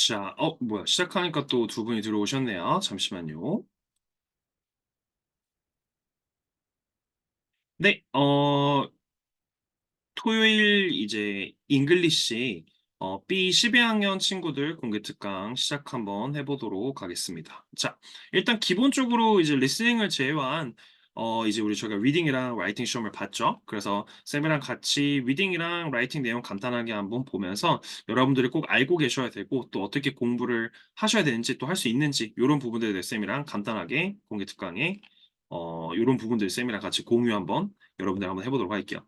자, 뭐야. 시작하니까 또 두 분이 들어오셨네요. 잠시만요. 네, 토요일 이제 잉글리시 B12학년 친구들 공개 특강 시작 한번 해보도록 하겠습니다. 자, 일단 기본적으로 이제 리스닝을 제외한 이제 저희가 리딩이랑 라이팅 시험을 봤죠. 그래서 쌤이랑 같이 리딩이랑 라이팅 내용 간단하게 한번 보면서 여러분들이 꼭 알고 계셔야 되고 또 어떻게 공부를 하셔야 되는지 또 할 수 있는지 이런 부분들에 대해 쌤이랑 간단하게 공개 특강에 이런 부분들 쌤이랑 같이 공유 한번 여러분들 한번 해보도록 할게요.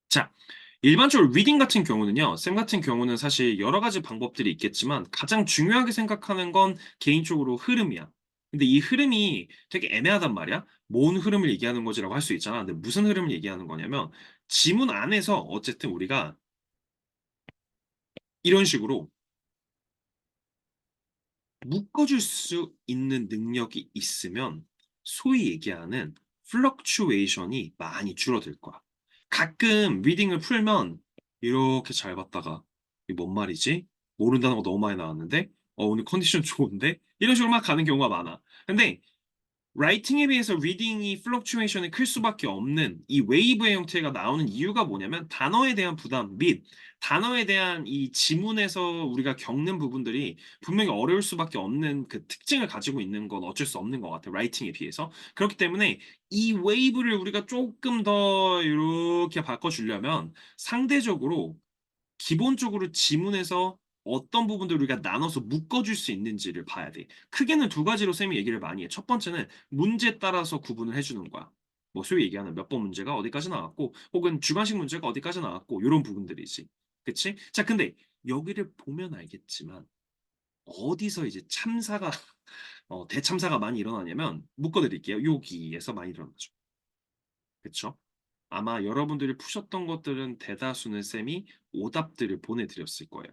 자, 일반적으로 리딩 같은 경우는요, 쌤 같은 경우는 사실 여러 가지 방법들이 있겠지만 가장 중요하게 생각하는 건 개인적으로 흐름이야. 근데 이 흐름이 되게 애매하단 말이야. 뭔 흐름을 얘기하는 거지라고 할 수 있잖아. 근데 무슨 흐름을 얘기하는 거냐면 지문 안에서 어쨌든 우리가 이런 식으로 묶어줄 수 있는 능력이 있으면 소위 얘기하는 플럭추에이션이 많이 줄어들 거야. 가끔 리딩을 풀면 이렇게 잘 봤다가 이게 뭔 말이지? 모른다는 거 너무 많이 나왔는데 오늘 컨디션 좋은데? 이런 식으로 막 가는 경우가 많아. 근데 라이팅에 비해서 리딩이 플럭추에이션이 클 수밖에 없는 이 웨이브의 형태가 나오는 이유가 뭐냐면 단어에 대한 부담 및 단어에 대한 이 지문에서 우리가 겪는 부분들이 분명히 어려울 수밖에 없는 그 특징을 가지고 있는 건 어쩔 수 없는 것 같아요. 라이팅에 비해서. 그렇기 때문에 이 웨이브를 우리가 조금 더 이렇게 바꿔주려면 상대적으로 기본적으로 지문에서 어떤 부분들을 우리가 나눠서 묶어줄 수 있는지를 봐야 돼. 크게는 두 가지로 쌤이 얘기를 많이 해. 첫 번째는 문제에 따라서 구분을 해주는 거야. 뭐 소위 얘기하는 몇 번 문제가 어디까지 나왔고, 혹은 주관식 문제가 어디까지 나왔고, 이런 부분들이지. 그치? 자, 근데 여기를 보면 알겠지만, 어디서 이제 참사가, 대참사가 많이 일어나냐면, 묶어드릴게요. 여기에서 많이 일어나죠. 그쵸? 아마 여러분들이 푸셨던 것들은 대다수는 쌤이 오답들을 보내드렸을 거예요.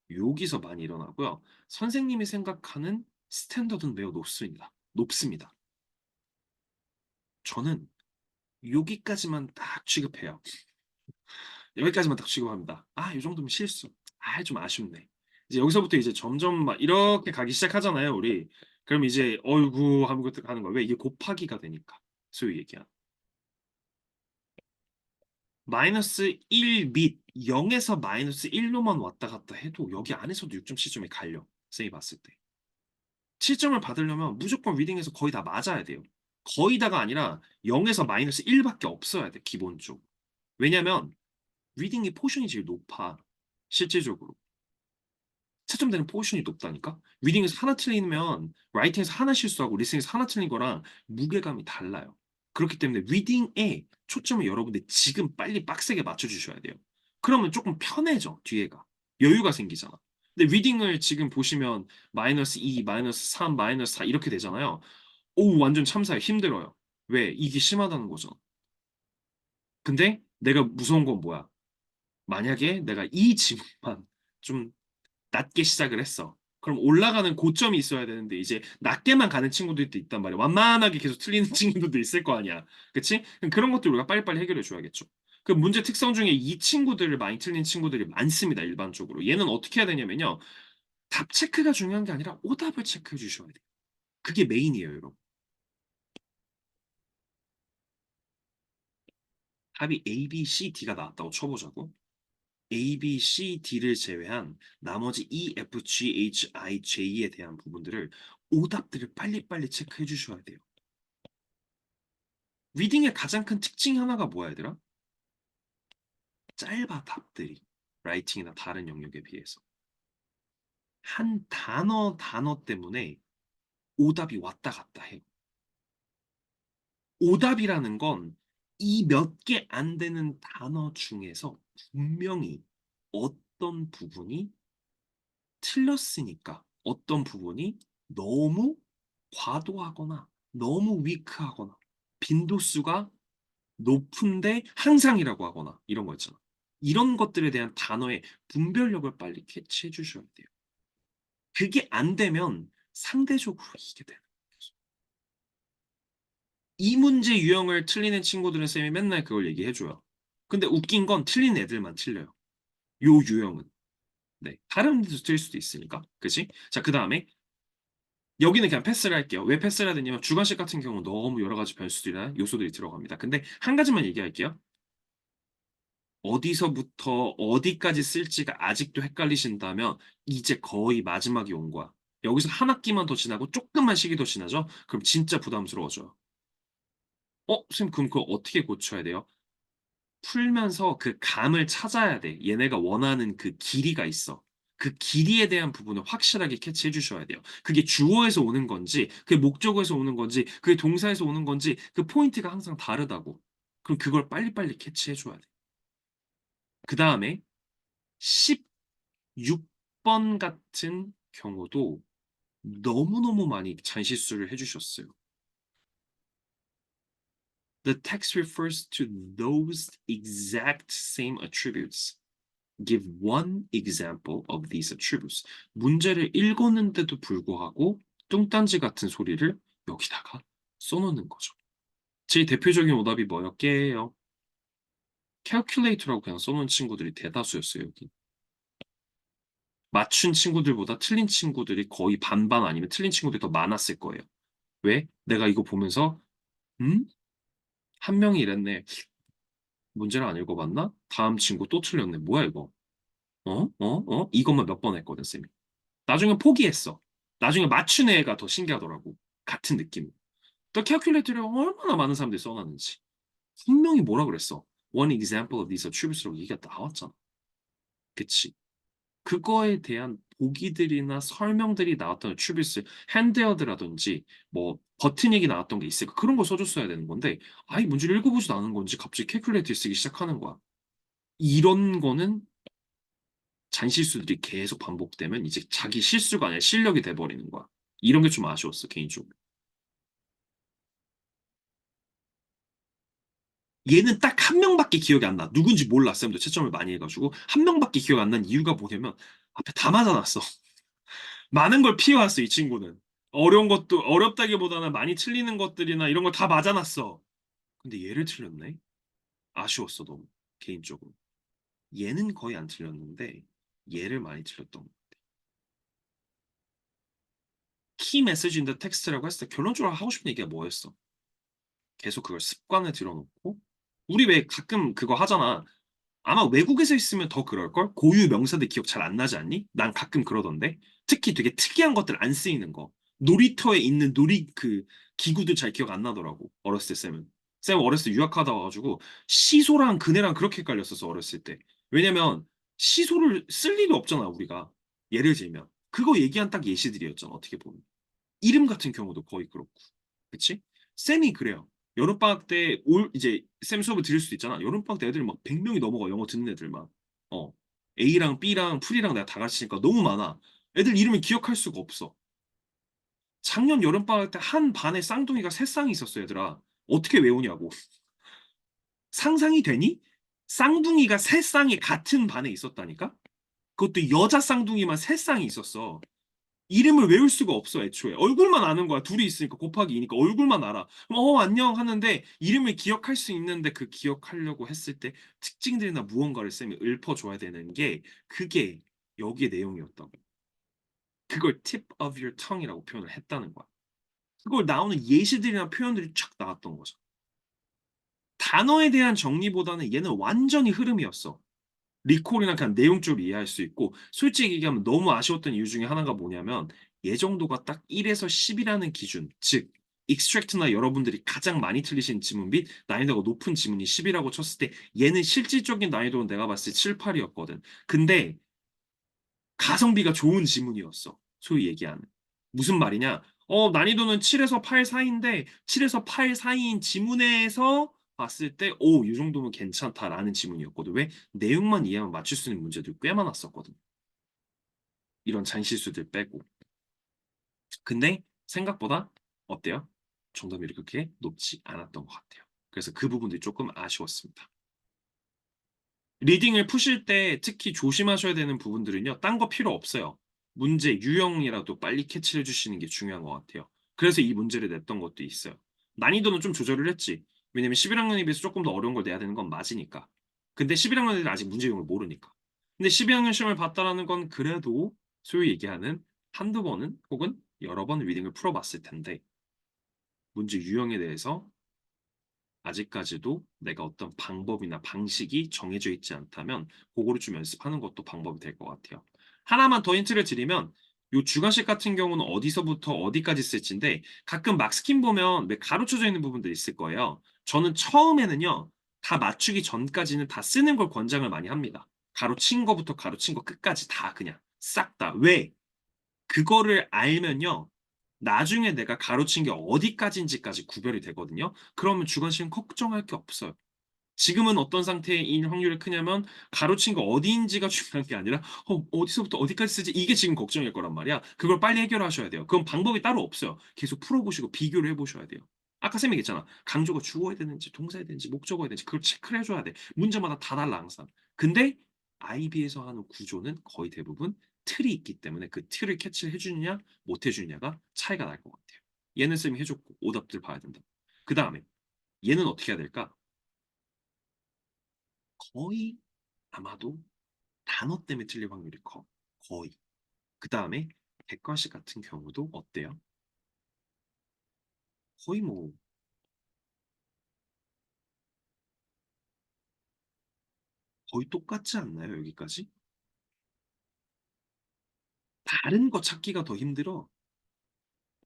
여기서 많이 일어나고요. 선생님이 생각하는 스탠더드는 매우 높습니다. 높습니다. 저는 여기까지만 딱 취급해요. 여기까지만 딱 취급합니다. 이 정도면 실수. 좀 아쉽네. 이제 여기서부터 이제 점점 막 이렇게 가기 시작하잖아요, 우리. 그럼 이제 어이구 하는 거야. 왜? 이게 곱하기가 되니까. 소위 얘기한. 마이너스 1 및 0에서 마이너스 1로만 왔다 갔다 해도 여기 안에서도 6.7점이 갈려. 쌤이 봤을 때. 7점을 받으려면 무조건 리딩에서 거의 다 맞아야 돼요. 거의 다가 아니라 0에서 마이너스 1밖에 없어야 돼, 기본적으로. 왜냐면 리딩이 포션이 제일 높아. 실질적으로. 채점되는 포션이 높다니까? 리딩에서 하나 틀리면 라이팅에서 하나 실수하고 리스닝에서 하나 틀린 거랑 무게감이 달라요. 그렇기 때문에 리딩에 초점을 여러분들 지금 빨리 빡세게 맞춰주셔야 돼요. 그러면 조금 편해져, 뒤에가. 여유가 생기잖아. 근데 리딩을 지금 보시면 마이너스 2, 마이너스 3, 마이너스 4 이렇게 되잖아요. 오, 완전 참사에 힘들어요. 왜? 이게 심하다는 거죠. 근데 내가 무서운 건 뭐야? 만약에 내가 이 지문만 좀 낮게 시작을 했어. 그럼 올라가는 고점이 있어야 되는데 이제 낮게만 가는 친구들도 있단 말이야. 완만하게 계속 틀리는 친구들도 있을 거 아니야. 그치? 그럼 그런 것들 우리가 빨리빨리 해결해 줘야겠죠. 그 문제 특성 중에 이 친구들을 많이 틀린 친구들이 많습니다. 일반적으로. 얘는 어떻게 해야 되냐면요. 답 체크가 중요한 게 아니라 오답을 체크해 주셔야 돼요. 그게 메인이에요, 여러분. 답이 A, B, C, D가 나왔다고 쳐보자고. A, B, C, D를 제외한 나머지 E, F, G, H, I, J에 대한 부분들을 오답들을 빨리빨리 체크해 주셔야 돼요. 리딩의 가장 큰 특징 하나가 뭐야, 얘들아? 짧아, 답들이. 라이팅이나 다른 영역에 비해서. 한 단어 때문에 오답이 왔다 갔다 해요. 오답이라는 건 이 몇 개 안 되는 단어 중에서 분명히 어떤 부분이 틀렸으니까 어떤 부분이 너무 과도하거나 너무 위크하거나 빈도수가 높은데 항상이라고 하거나 이런 거 있잖아. 이런 것들에 대한 단어의 분별력을 빨리 캐치해 주셔야 돼요. 그게 안 되면 상대적으로 이게 되는 거죠. 이 문제 유형을 틀리는 친구들은 쌤이 맨날 그걸 얘기해 줘요. 근데 웃긴 건 틀린 애들만 틀려요. 요 유형은. 네. 다른 데도 틀릴 수도 있으니까. 그치? 자, 그 다음에 여기는 그냥 패스를 할게요. 왜 패스를 해야 되냐면 주관식 같은 경우는 너무 여러 가지 변수들이나 요소들이 들어갑니다. 근데 한 가지만 얘기할게요. 어디서부터 어디까지 쓸지가 아직도 헷갈리신다면 이제 거의 마지막이 온 거야. 여기서 한 학기만 더 지나고 조금만 시기 더 지나죠? 그럼 진짜 부담스러워져요. 선생님, 그럼 그거 어떻게 고쳐야 돼요? 풀면서 그 감을 찾아야 돼. 얘네가 원하는 그 길이가 있어. 그 길이에 대한 부분을 확실하게 캐치해 주셔야 돼요. 그게 주어에서 오는 건지, 그게 목적어에서 오는 건지, 그게 동사에서 오는 건지, 그 포인트가 항상 다르다고. 그럼 그걸 빨리빨리 캐치해 줘야 돼. 그 다음에 16번 같은 경우도 너무너무 많이 잔실수를 해주셨어요. The text refers to those exact same attributes. Give one example of these attributes. 문제를 읽었는데도 불구하고 뚱딴지 같은 소리를 여기다가 써놓는 거죠. 제 대표적인 오답이 뭐였게요? calculator라고 그냥 써놓은 친구들이 대다수였어요, 여기. 맞춘 친구들보다 틀린 친구들이 거의 반반 아니면 틀린 친구들이 더 많았을 거예요. 왜? 내가 이거 보면서, 음? 한 명이 이랬네. 문제를 안 읽어봤나? 다음 친구 또 틀렸네. 뭐야, 이거? 이것만 몇 번 했거든, 쌤이. 나중에 포기했어. 나중에 맞춘 애가 더 신기하더라고. 같은 느낌. 또 calculator를 얼마나 많은 사람들이 써놨는지. 분명히 뭐라 그랬어? One example of these attributes라고 얘기가 나왔잖아. 그치? 그거에 대한 보기들이나 설명들이 나왔던 attributes, 핸드헤드라든지 뭐 버튼 얘기 나왔던 게 있으니까 그런 거 써줬어야 되는 건데 아예 문제를 읽어보지도 않은 건지 갑자기 calculator 쓰기 시작하는 거야. 이런 거는 잔실수들이 계속 반복되면 이제 자기 실수가 아니라 실력이 돼버리는 거야. 이런 게 좀 아쉬웠어, 개인적으로. 얘는 딱 한 명밖에 기억이 안 나. 누군지 몰라. 쌤도 채점을 많이 해가지고. 한 명밖에 기억 안 난 이유가 뭐냐면 앞에 다 맞아놨어. 많은 걸 피해왔어, 이 친구는. 어려운 것도, 어렵다기보다는 많이 틀리는 것들이나 이런 걸 다 맞아놨어. 근데 얘를 틀렸네? 아쉬웠어, 너무. 개인적으로. 얘는 거의 안 틀렸는데, 얘를 많이 틀렸던 거. 키 메시지 인더 텍스트라고 했을 때 결론적으로 하고 싶은 얘기가 뭐였어? 계속 그걸 습관을 들여놓고 우리 왜 가끔 그거 하잖아. 아마 외국에서 있으면 더 그럴걸? 고유 명사들 기억 잘 안 나지 않니? 난 가끔 그러던데. 특히 되게 특이한 것들 안 쓰이는 거. 놀이터에 있는 그 기구들 잘 기억 안 나더라고. 어렸을 때 쌤은. 쌤 어렸을 때 유학하다 와가지고 시소랑 그네랑 그렇게 헷갈렸었어 어렸을 때. 왜냐면 시소를 쓸 일이 없잖아 우리가. 예를 들면 그거 얘기한 딱 예시들이었잖아 어떻게 보면. 이름 같은 경우도 거의 그렇고. 그치? 쌤이 그래요. 여름방학 때 이제 쌤 수업을 들을 수도 있잖아. 여름방학 때 애들 막 100명이 넘어가. 영어 듣는 애들만. 어. A랑 B랑 풀이랑 내가 다 가르치니까 너무 많아. 애들 이름을 기억할 수가 없어. 작년 여름방학 때 한 반에 쌍둥이가 세 쌍이 있었어, 얘들아. 어떻게 외우냐고. 상상이 되니? 쌍둥이가 세 쌍이 같은 반에 있었다니까? 그것도 여자 쌍둥이만 세 쌍이 있었어. 이름을 외울 수가 없어, 애초에. 얼굴만 아는 거야. 둘이 있으니까 곱하기 이니까 얼굴만 알아. 그럼 안녕 하는데 이름을 기억할 수 있는데 그 기억하려고 했을 때 특징들이나 무언가를 쌤이 읊어줘야 되는 게 그게 여기의 내용이었다고. 그걸 tip of your tongue이라고 표현을 했다는 거야. 그걸 나오는 예시들이나 표현들이 쫙 나왔던 거죠. 단어에 대한 정리보다는 얘는 완전히 흐름이었어. 리콜이나 그냥 내용적으로 이해할 수 있고 솔직히 얘기하면 너무 아쉬웠던 이유 중에 하나가 뭐냐면 예정도가 딱 1에서 10이라는 기준 즉 익스트랙트나 여러분들이 가장 많이 틀리신 지문 및 난이도가 높은 지문이 10이라고 쳤을 때 얘는 실질적인 난이도는 내가 봤을 때 7, 8이었거든. 근데 가성비가 좋은 지문이었어. 소위 얘기하는. 무슨 말이냐? 난이도는 7에서 8 사이인데 7에서 8 사이인 지문에서 봤을 때, 이 정도면 괜찮다라는 지문이었거든. 왜? 내용만 이해하면 맞출 수 있는 문제들 꽤 많았었거든. 이런 잔실수들 빼고. 근데 생각보다 어때요? 정답이 그렇게 높지 않았던 것 같아요. 그래서 그 부분들이 조금 아쉬웠습니다. 리딩을 푸실 때 특히 조심하셔야 되는 부분들은요. 딴 거 필요 없어요. 문제 유형이라도 빨리 캐치를 해주시는 게 중요한 것 같아요. 그래서 이 문제를 냈던 것도 있어요. 난이도는 좀 조절을 했지. 왜냐면 11학년에 비해서 조금 더 어려운 걸 내야 되는 건 맞으니까. 근데 11학년들은 아직 문제 유형을 모르니까. 근데 12학년 시험을 봤다라는 건 그래도 소위 얘기하는 한두 번은 혹은 여러 번 리딩을 풀어봤을 텐데 문제 유형에 대해서 아직까지도 내가 어떤 방법이나 방식이 정해져 있지 않다면 그거를 좀 연습하는 것도 방법이 될 것 같아요. 하나만 더 힌트를 드리면 요 주관식 같은 경우는 어디서부터 어디까지 쓸지인데 가끔 막스킨 보면 왜 가로쳐져 있는 부분도 있을 거예요. 저는 처음에는요 다 맞추기 전까지는 다 쓰는 걸 권장을 많이 합니다. 가로친 거부터 가로친 거 끝까지 다 그냥 싹 다. 왜? 그거를 알면요. 나중에 내가 가로친 게 어디까지인지까지 구별이 되거든요. 그러면 주관식은 걱정할 게 없어요. 지금은 어떤 상태인 확률이 크냐면 가로친 거 어디인지가 중요한 게 아니라 어디서부터 어디까지 쓰지 이게 지금 걱정일 거란 말이야. 그걸 빨리 해결하셔야 돼요. 그건 방법이 따로 없어요. 계속 풀어보시고 비교를 해보셔야 돼요. 아까 쌤이 얘기했잖아. 강조가 주어야 되는지 동사야 되는지 목적어야 되는지 그걸 체크를 해줘야 돼. 문제마다 다 달라 항상. 근데 IB에서 하는 구조는 거의 대부분 틀이 있기 때문에 그 틀을 캐치를 해주느냐 못 해주느냐가 차이가 날 것 같아요. 얘는 쌤이 해줬고 오답들 봐야 된다. 그 다음에 얘는 어떻게 해야 될까? 거의 아마도 단어 때문에 틀릴 확률이 커. 거의. 그 다음에 객관식 같은 경우도 어때요? 거의 뭐 거의 똑같지 않나요? 여기까지? 다른 거 찾기가 더 힘들어.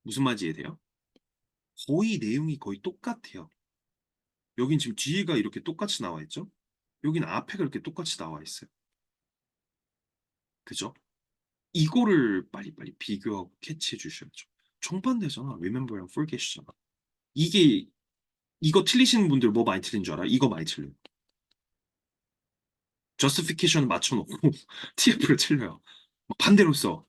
무슨 말인지 이해돼요? 거의 내용이 거의 똑같아요. 여긴 지금 뒤가 이렇게 똑같이 나와 있죠? 여긴 앞에가 이렇게 똑같이 나와 있어요. 그죠? 이거를 빨리빨리 비교하고 캐치해 주셔야죠. 정반대잖아. Remember랑 Forget이잖아. 이게 이거 틀리시는 분들 뭐 많이 틀린 줄 알아? 이거 많이 틀려요. 저스티피케이션 맞춰놓고 TF를 틀려요. 막 반대로 써.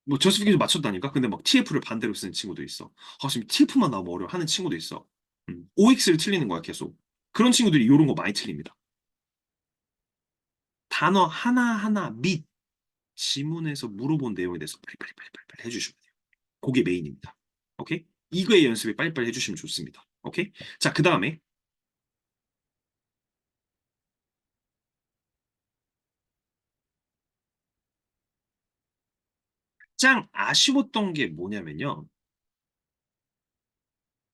뭐 저스티피케이션 맞췄다니까? 근데 막 TF를 반대로 쓰는 친구도 있어. 아, 지금 TF만 나오면 어려워 하는 친구도 있어. OX를 틀리는 거야, 계속. 그런 친구들이 이런 거 많이 틀립니다. 단어 하나하나 및 지문에서 물어본 내용에 대해서 빨리빨리 해주시면 돼요. 그게 메인입니다. 오케이? 이거의 연습을 빨리빨리 해주시면 좋습니다. 오케이? 자, 그 다음에 가장 아쉬웠던 게 뭐냐면요.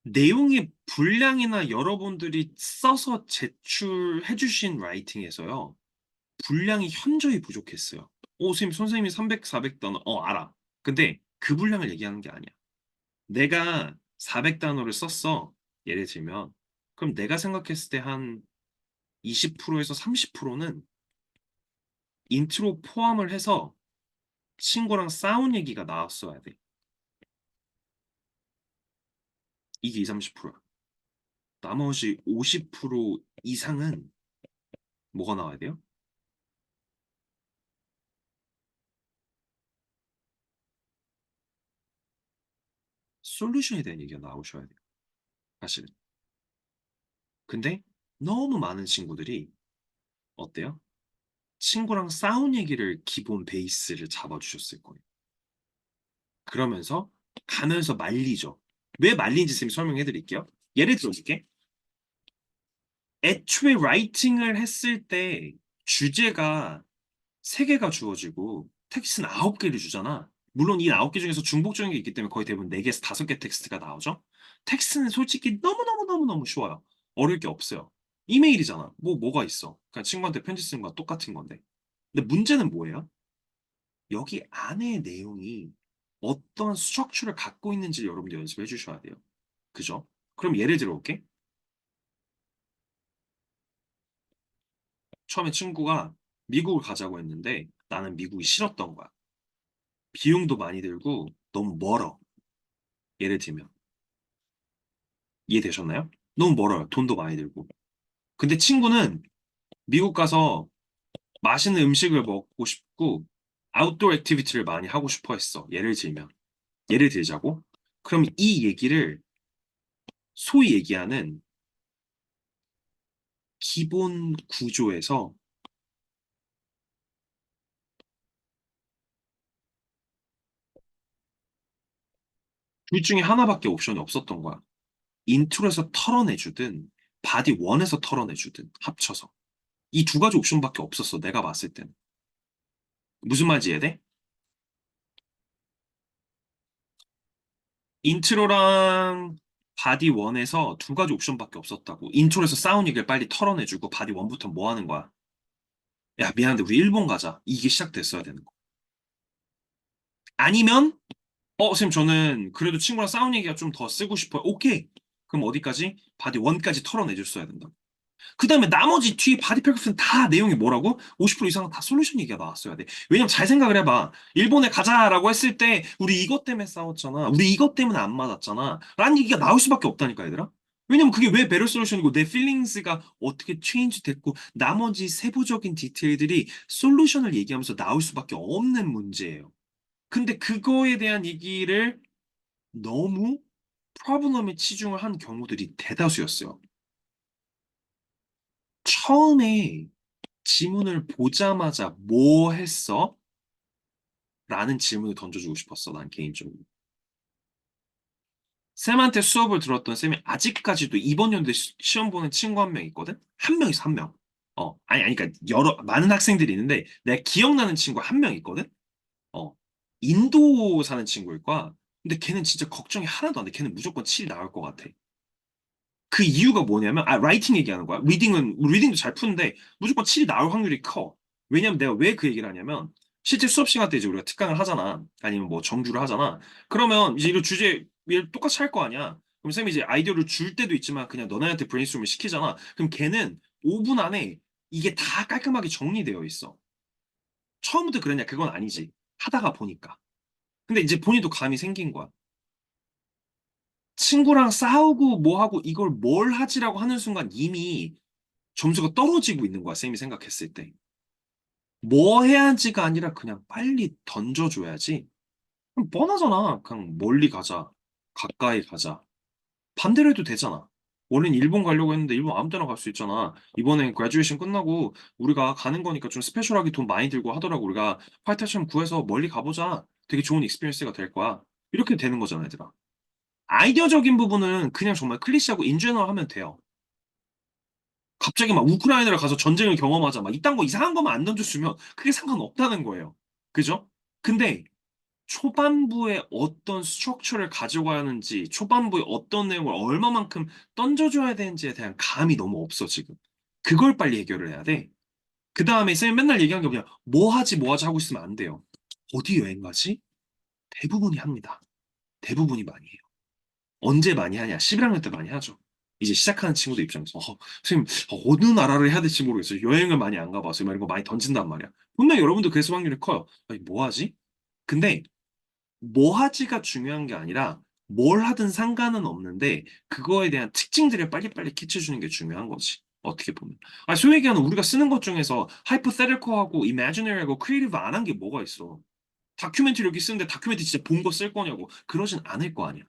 내용의 분량이나 여러분들이 써서 제출해 주신 라이팅에서요. 분량이 현저히 부족했어요. 선생님이 300, 400단어, 알아. 근데 그 분량을 얘기하는 게 아니야. 내가 400단어를 썼어. 예를 들면. 그럼 내가 생각했을 때 한 20%에서 30%는 인트로 포함을 해서 친구랑 싸운 얘기가 나왔어야 돼. 이게 20, 30%야. 나머지 50% 이상은 뭐가 나와야 돼요? 솔루션에 대한 얘기가 나오셔야 돼요. 사실은. 근데 너무 많은 친구들이 어때요? 친구랑 싸운 얘기를 기본 베이스를 잡아주셨을 거예요. 그러면서 가면서 말리죠. 왜 말린지 쌤이 설명해 드릴게요. 예를 들어줄게. 애초에 라이팅을 했을 때 주제가 3개가 주어지고 텍스트는 9개를 주잖아. 물론 이 9개 중에서 중복적인 게 있기 때문에 거의 대부분 4개에서 5개 텍스트가 나오죠. 텍스트는 솔직히 너무너무너무너무 쉬워요. 어려울 게 없어요. 이메일이잖아. 뭐가 있어. 그냥 친구한테 편지 쓰는 거랑 똑같은 건데. 근데 문제는 뭐예요? 여기 안에 내용이 어떤 스트럭처를 갖고 있는지 여러분들 연습해 주셔야 돼요. 그죠? 그럼 예를 들어 볼게. 처음에 친구가 미국을 가자고 했는데 나는 미국이 싫었던 거야. 비용도 많이 들고 너무 멀어. 예를 들면. 이해되셨나요? 너무 멀어요. 돈도 많이 들고. 근데 친구는 미국 가서 맛있는 음식을 먹고 싶고 아웃도어 액티비티를 많이 하고 싶어 했어. 예를 들면. 예를 들자고. 그럼 이 얘기를 소위 얘기하는 기본 구조에서 둘 중에 하나밖에 옵션이 없었던 거야. 인트로에서 털어내주든 바디 원에서 털어내주든 합쳐서 이 두 가지 옵션밖에 없었어. 내가 봤을 때는. 무슨 말인지 이해돼? 인트로랑 바디 1에서 두 가지 옵션밖에 없었다고. 인트로에서 싸운 얘기를 빨리 털어내주고 바디 1부터 뭐 하는 거야? 야, 미안한데 우리 일본 가자. 이게 시작됐어야 되는 거. 아니면 선생님 저는 그래도 친구랑 싸운 얘기가 좀 더 쓰고 싶어요. 오케이. 그럼 어디까지? 바디 1까지 털어내줬어야 된다. 그 다음에 나머지 뒤에 바디 패커스는 다 내용이 뭐라고? 50% 이상은 다 솔루션 얘기가 나왔어야 돼. 왜냐면 잘 생각을 해봐. 일본에 가자라고 했을 때 우리 이것 때문에 싸웠잖아. 우리 이것 때문에 안 맞았잖아. 라는 얘기가 나올 수밖에 없다니까 얘들아. 왜냐면 그게 왜 베럴 솔루션이고 내 필링스가 어떻게 체인지 됐고 나머지 세부적인 디테일들이 솔루션을 얘기하면서 나올 수밖에 없는 문제예요. 근데 그거에 대한 얘기를 너무 프로블럼에 치중을 한 경우들이 대다수였어요. 처음에 지문을 보자마자 뭐 했어? 라는 질문을 던져주고 싶었어, 난 개인적으로. 쌤한테 수업을 들었던 쌤이 아직까지도 이번 연도에 시험 보는 친구 한 명 있거든? 한 명 있어, 한 명. 아니, 그러니까 많은 학생들이 있는데, 내가 기억나는 친구 한 명 있거든? 어, 인도 사는 친구일 거야. 근데 걔는 진짜 걱정이 하나도 안 돼. 걔는 무조건 7이 나올 것 같아. 그 이유가 뭐냐면, 라이팅 얘기하는 거야. 리딩도 잘 푸는데, 무조건 7이 나올 확률이 커. 왜냐면 내가 왜 그 얘기를 하냐면, 실제 수업 시간 때 이제 우리가 특강을 하잖아. 아니면 뭐 정주를 하잖아. 그러면 이제 이거 주제, 얘 똑같이 할 거 아니야. 그럼 쌤이 이제 아이디어를 줄 때도 있지만, 그냥 너네한테 브레인스토밍을 시키잖아. 그럼 걔는 5분 안에 이게 다 깔끔하게 정리되어 있어. 처음부터 그랬냐? 그건 아니지. 하다가 보니까. 근데 이제 본인도 감이 생긴 거야. 친구랑 싸우고 뭐 하고 이걸 뭘 하지라고 하는 순간 이미 점수가 떨어지고 있는 거야, 쌤이 생각했을 때. 뭐 해야지가 아니라 그냥 빨리 던져줘야지. 그럼 뻔하잖아. 그냥 멀리 가자. 가까이 가자. 반대로 해도 되잖아. 원래는 일본 가려고 했는데 일본 아무 때나 갈 수 있잖아. 이번엔 그라듀에이션 끝나고 우리가 가는 거니까 좀 스페셜하게 돈 많이 들고 하더라고. 우리가 파이터처럼 구해서 멀리 가보자. 되게 좋은 익스피리언스가 될 거야. 이렇게 되는 거잖아, 얘들아. 아이디어적인 부분은 그냥 정말 클리시하고 인제너럴 하면 돼요. 갑자기 막 우크라이나를 가서 전쟁을 경험하자. 막 이딴 거 이상한 거만 안 던져주면 그게 상관없다는 거예요. 그죠? 근데 초반부에 어떤 스트럭처를 가져가야 하는지, 초반부에 어떤 내용을 얼마만큼 던져줘야 되는지에 대한 감이 너무 없어, 지금. 그걸 빨리 해결을 해야 돼. 그 다음에 쌤이 맨날 얘기한 게 뭐냐, 뭐 하지, 뭐 하지 하고 있으면 안 돼요. 어디 여행 가지? 대부분이 합니다. 대부분이 많이 해요. 언제 많이 하냐? 11학년 때 많이 하죠. 이제 시작하는 친구들 입장에서 선생님 어느 나라를 해야 될지 모르겠어요. 여행을 많이 안 가봐서 이런 거 많이 던진단 말이야. 분명 여러분도 그랬을 확률이 커요. 아니, 뭐 하지? 근데 뭐 하지가 중요한 게 아니라 뭘 하든 상관은 없는데 그거에 대한 특징들을 빨리빨리 캐치해주는 게 중요한 거지. 어떻게 보면. 소위 얘기하는 우리가 쓰는 것 중에서 하이포테티컬하고 이미지너리하고 크리에이티브 안 한 게 뭐가 있어. 다큐멘터리 여기 쓰는데 다큐멘터리 진짜 본 거 쓸 거냐고. 그러진 않을 거 아니야.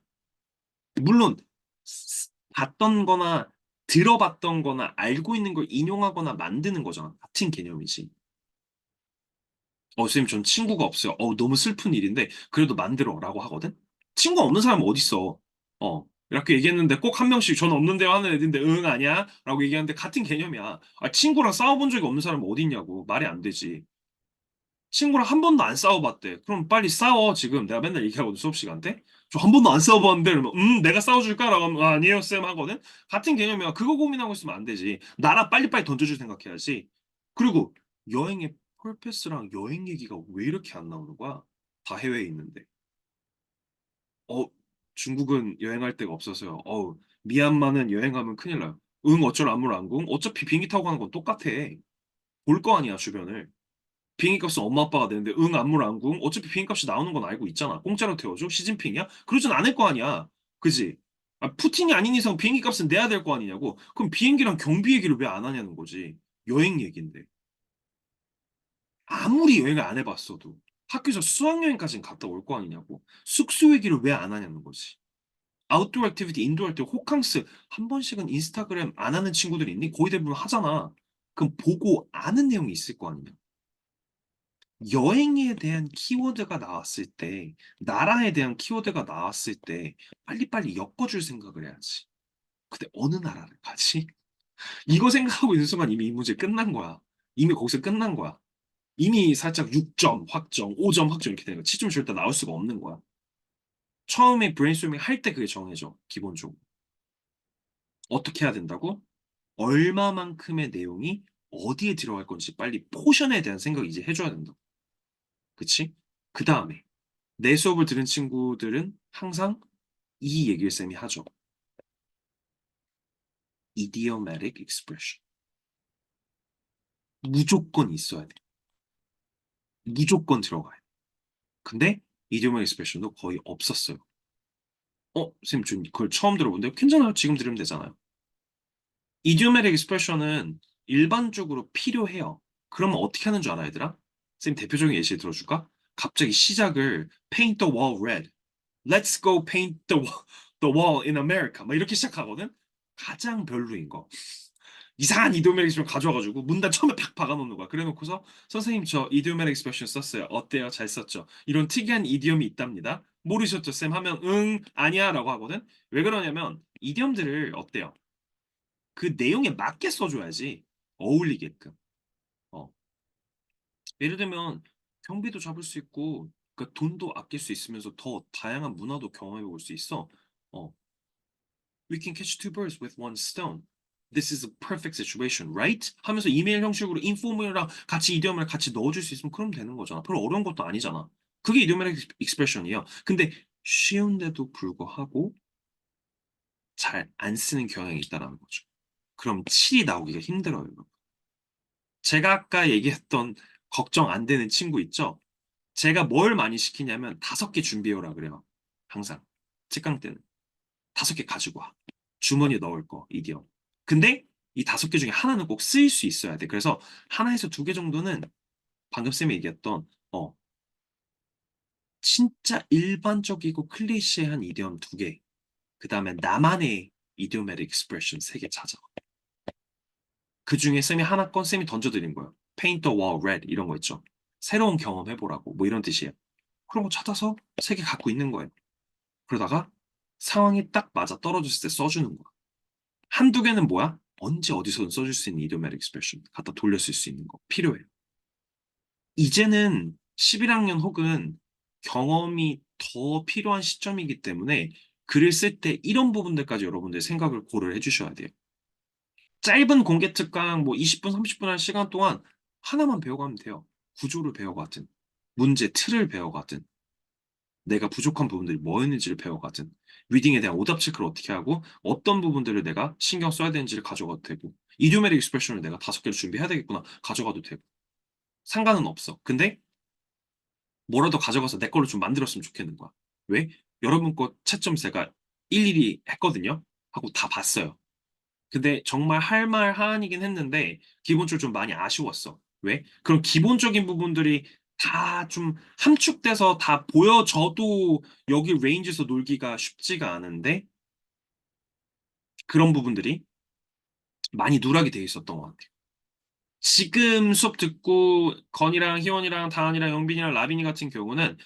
물론 봤던 거나 들어봤던 거나 알고 있는 걸 인용하거나 만드는 거잖아. 같은 개념이지. 선생님, 전 친구가 없어요. 너무 슬픈 일인데, 그래도 만들어라고 하거든? 친구 없는 사람은 어딨어? 이렇게 얘기했는데 꼭 한 명씩 저는 없는데요 하는 애들인데, 응, 아니야? 라고 얘기하는데 같은 개념이야. 친구랑 싸워본 적이 없는 사람은 어딨냐고. 말이 안 되지. 친구랑 한 번도 안 싸워봤대. 그럼 빨리 싸워, 지금. 내가 맨날 얘기하거든, 수업 시간 때. 저 한 번도 안 싸워봤는데, 그러면, 내가 싸워줄까? 라고 하면, 아니에요, 쌤 하거든? 같은 개념이야. 그거 고민하고 있으면 안 되지. 나라 빨리빨리 던져줄 생각해야지. 그리고 여행의 펄페스랑 여행 얘기가 왜 이렇게 안 나오는 거야? 다 해외에 있는데. 어, 중국은 여행할 데가 없어서요. 미얀마는 여행하면 큰일 나요. 응, 어쩔 안물안궁? 어차피 비행기 타고 가는 건 똑같아. 볼 거 아니야, 주변을. 비행기 값은 엄마 아빠가 내는데 응 안물안궁 어차피 비행기 값이 나오는 건 알고 있잖아. 공짜로 태워줘? 시진핑이야? 그러진 않을 거 아니야. 그지? 푸틴이 아닌 이상 비행기 값은 내야 될 거 아니냐고. 그럼 비행기랑 경비 얘기를 왜 안 하냐는 거지. 여행 얘기인데. 아무리 여행을 안 해봤어도 학교에서 수학여행까지는 갔다 올 거 아니냐고. 숙소 얘기를 왜 안 하냐는 거지. 아웃도어 액티비티, 인도어 액티비티, 호캉스 한 번씩은 인스타그램 안 하는 친구들 있니? 거의 대부분 하잖아. 그럼 보고 아는 내용이 있을 거 아니냐. 여행에 대한 키워드가 나왔을 때, 나라에 대한 키워드가 나왔을 때, 빨리빨리 엮어줄 생각을 해야지. 근데 어느 나라를 가지? 이거 생각하고 있는 순간 이미 이 문제 끝난 거야. 이미 거기서 끝난 거야. 이미 살짝 6점 확정, 5점 확정 이렇게 되는 거야. 7점 절대 나올 수가 없는 거야. 처음에 브레인스토밍 할 때 그게 정해져, 기본적으로. 어떻게 해야 된다고? 얼마만큼의 내용이 어디에 들어갈 건지 빨리 포션에 대한 생각 이제 해줘야 된다. 그치? 그 다음에 내 수업을 들은 친구들은 항상 이 얘기를 쌤이 하죠. idiomatic expression. 무조건 있어야 돼. 무조건 들어가요. 근데 idiomatic expression도 거의 없었어요. 쌤, 좀 그걸 처음 들어본데 괜찮아요. 지금 들으면 되잖아요. idiomatic expression은 일반적으로 필요해요. 그러면 어떻게 하는 줄 알아, 얘들아? 쌤, 대표적인 예시 들어줄까? 갑자기 시작을 paint the wall red. Let's go paint the wall in America. 막 이렇게 시작하거든? 가장 별로인 거. 이상한 이디오메릭 익스프레션 가져와가지고 문단 처음에 팍 박아놓는 거야. 그래놓고서 선생님 저 이디오메릭 익스프레션 썼어요. 어때요? 잘 썼죠? 이런 특이한 이디엄이 있답니다. 모르셨죠, 쌤? 하면 응, 아니야 라고 하거든. 왜 그러냐면 이디엄들을 어때요? 그 내용에 맞게 써줘야지. 어울리게끔. 어. 예를 들면 경비도 잡을 수 있고 그러니까 돈도 아낄 수 있으면서 더 다양한 문화도 경험해 볼 수 있어. 어. We can catch two birds with one stone. This is a perfect situation, right? 하면서 이메일 형식으로 인포멀이랑 같이 이디엄을 같이 넣어줄 수 있으면 그럼 되는 거잖아. 별로 어려운 것도 아니잖아. 그게 이디오메틱 익스프레션이에요. 근데 쉬운데도 불구하고 잘 안 쓰는 경향이 있다는 거죠. 그럼 7이 나오기가 힘들어요, 여러분. 제가 아까 얘기했던 걱정 안 되는 친구 있죠? 제가 뭘 많이 시키냐면 5개 준비해오라 그래요. 항상. 직강 때는. 5개 가지고 와. 주머니에 넣을 거, 이디엄. 근데 이 5개 중에 하나는 꼭 쓰일 수 있어야 돼. 그래서 하나에서 2개 정도는 방금 쌤이 얘기했던, 진짜 일반적이고 클리셰한 이디엄 2개. 그 다음에 나만의 이디오메틱 익스프레션 3개 찾아. 그 중에 쌤이 하나건 쌤이 던져드린 거예요. Paint the wall red 이런 거 있죠. 새로운 경험 해보라고. 뭐 이런 뜻이에요. 그런 거 찾아서 3개 갖고 있는 거예요. 그러다가 상황이 딱 맞아 떨어졌을 때 써주는 거야. 한두 개는 뭐야? 언제 어디서든 써줄 수 있는 이디오메틱 익스프레션 갖다 돌려 쓸 수 있는 거 필요해요. 이제는 11학년 혹은 경험이 더 필요한 시점이기 때문에 글을 쓸 때 이런 부분들까지 여러분들 생각을 고려를 해주셔야 돼요. 짧은 공개 특강 뭐 20분, 30분 한 시간 동안 하나만 배워가면 돼요. 구조를 배워가든, 문제 틀을 배워가든, 내가 부족한 부분들이 뭐였는지를 배워가든, 리딩에 대한 오답 체크를 어떻게 하고, 어떤 부분들을 내가 신경 써야 되는지를 가져가도 되고, 이디오메릭 익스프레션을 내가 5개를 준비해야 되겠구나 가져가도 되고, 상관은 없어. 근데 뭐라도 가져가서 내 걸로 좀 만들었으면 좋겠는 거야. 왜? 여러분 거 채점 제가 일일이 했거든요. 하고 다 봤어요. 근데 정말 할 말 하안이긴 했는데 기본적으로 좀 많이 아쉬웠어. 왜? 그런 기본적인 부분들이 다 좀 함축돼서 다 보여져도 여기 레인지에서 놀기가 쉽지가 않은데 그런 부분들이 많이 누락이 돼 있었던 것 같아요. 지금 수업 듣고 건이랑 희원이랑 다은이랑 영빈이랑 라빈이 같은 경우는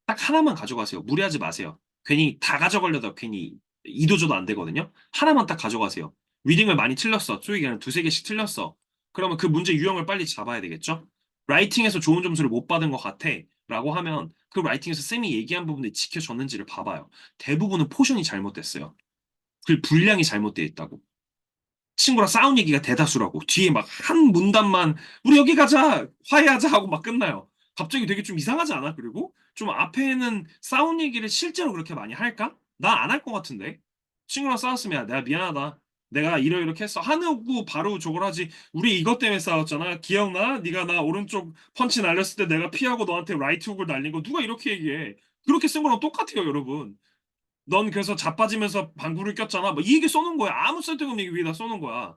딱 하나만 가져가세요. 무리하지 마세요. 괜히 다 가져가려다 괜히 이도저도 안 되거든요. 하나만 딱 가져가세요. 리딩을 많이 틀렸어. 쪼이기 한 두세 개씩 틀렸어. 그러면 그 문제 유형을 빨리 잡아야 되겠죠? 라이팅에서 좋은 점수를 못 받은 것 같아. 라고 하면 그 라이팅에서 쌤이 얘기한 부분이 지켜졌는지를 봐봐요. 대부분은 포션이 잘못됐어요. 그 분량이 잘못되어 있다고. 친구랑 싸운 얘기가 대다수라고. 뒤에 막 한 문단만 우리 여기 가자 화해하자 하고 막 끝나요. 갑자기 되게 좀 이상하지 않아? 그리고 좀 앞에는 싸운 얘기를 실제로 그렇게 많이 할까? 난 안 할 것 같은데. 친구랑 싸웠으면 야, 내가 미안하다. 내가 이렇게 했어. 하고 바로 저걸 하지. 우리 이것 때문에 싸웠잖아. 기억나? 네가 나 오른쪽 펀치 날렸을 때 내가 피하고 너한테 라이트 훅을 날린 거 누가 이렇게 얘기해? 그렇게 쓴 거랑 똑같아요, 여러분. 넌 그래서 자빠지면서 방구를 꼈잖아. 뭐 이 얘기 써놓은 거야. 아무 쓸데없는 얘기 위에다 써놓은 거야.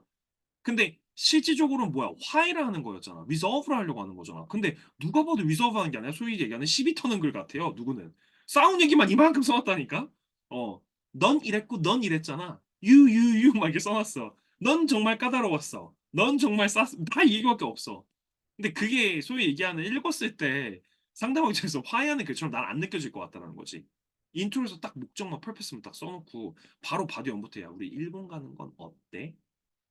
근데 실질적으로는 뭐야? 화해를 하는 거였잖아. 리solve를 하려고 하는 거잖아. 근데 누가 봐도 리solve 하는 게 아니라 소위 얘기하는 시비 터는 글 같아요. 누구는. 싸운 얘기만 이만큼 써놨다니까? 어. 넌 이랬고 넌 이랬잖아. 막 이렇게 써놨어. 넌 정말 까다로웠어. 넌 정말 다 이 얘기밖에 없어. 근데 그게 소위 얘기하는 읽었을 때 상대방 입장에서 화해하는 글처럼 난 안 느껴질 것 같다는 거지. 인트로에서 딱 목적만 펄퍼스만 딱 써놓고 바로 바디 연부터 야 우리 일본 가는 건 어때?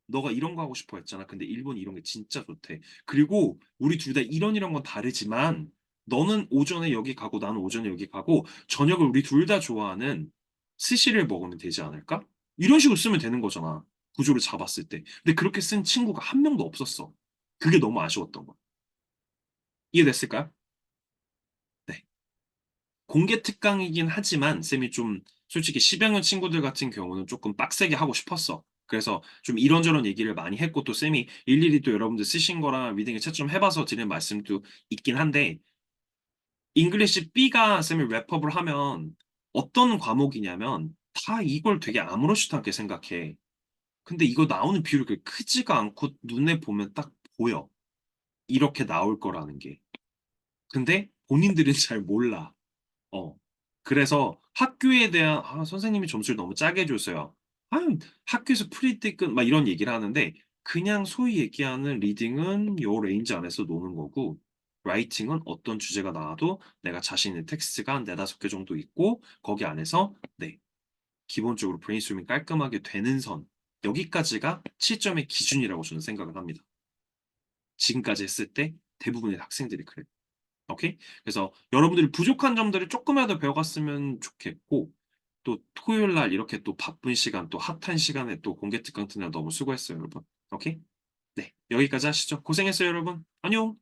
너가 이런 거 하고 싶어 했잖아. 근데 일본이 이런 게 진짜 좋대. 그리고 우리 둘 다 이런 건 다르지만 너는 오전에 여기 가고 나는 오전에 여기 가고 저녁을 우리 둘 다 좋아하는 스시를 먹으면 되지 않을까? 이런 식으로 쓰면 되는 거잖아. 구조를 잡았을 때. 근데 그렇게 쓴 친구가 한 명도 없었어. 그게 너무 아쉬웠던 거야. 이해됐을까요? 네. 공개 특강이긴 하지만 쌤이 좀 솔직히 10학년 친구들 같은 경우는 조금 빡세게 하고 싶었어. 그래서 좀 이런저런 얘기를 많이 했고 또 쌤이 일일이 또 여러분들 쓰신 거랑 리딩을 채점 해봐서 드리는 말씀도 있긴 한데 잉글리시 B가 쌤이 랩업을 하면 어떤 과목이냐면 다 이걸 되게 아무렇지도 않게 생각해. 근데 이거 나오는 비율이 그렇게 크지가 않고 눈에 보면 딱 보여. 이렇게 나올 거라는 게. 근데 본인들은 잘 몰라. 어. 그래서 학교에 대한 선생님이 점수를 너무 짜게 줬어요. 아, 학교에서 프리티끈 막 이런 얘기를 하는데 그냥 소위 얘기하는 리딩은 요 레인지 안에서 노는 거고 라이팅은 어떤 주제가 나와도 내가 자신 있는 텍스트가 한 네다섯 개 정도 있고 거기 안에서 네, 기본적으로 브레인스토밍 깔끔하게 되는 선 여기까지가 7점의 기준이라고 저는 생각을 합니다. 지금까지 했을 때 대부분의 학생들이 그래요. 오케이? 그래서 여러분들이 부족한 점들을 조금이라도 배워갔으면 좋겠고, 또 토요일 날 이렇게 또 바쁜 시간, 또 핫한 시간에 또 공개 특강 듣느라 너무 수고했어요, 여러분. 오케이? 네, 여기까지 하시죠. 고생했어요, 여러분. 안녕!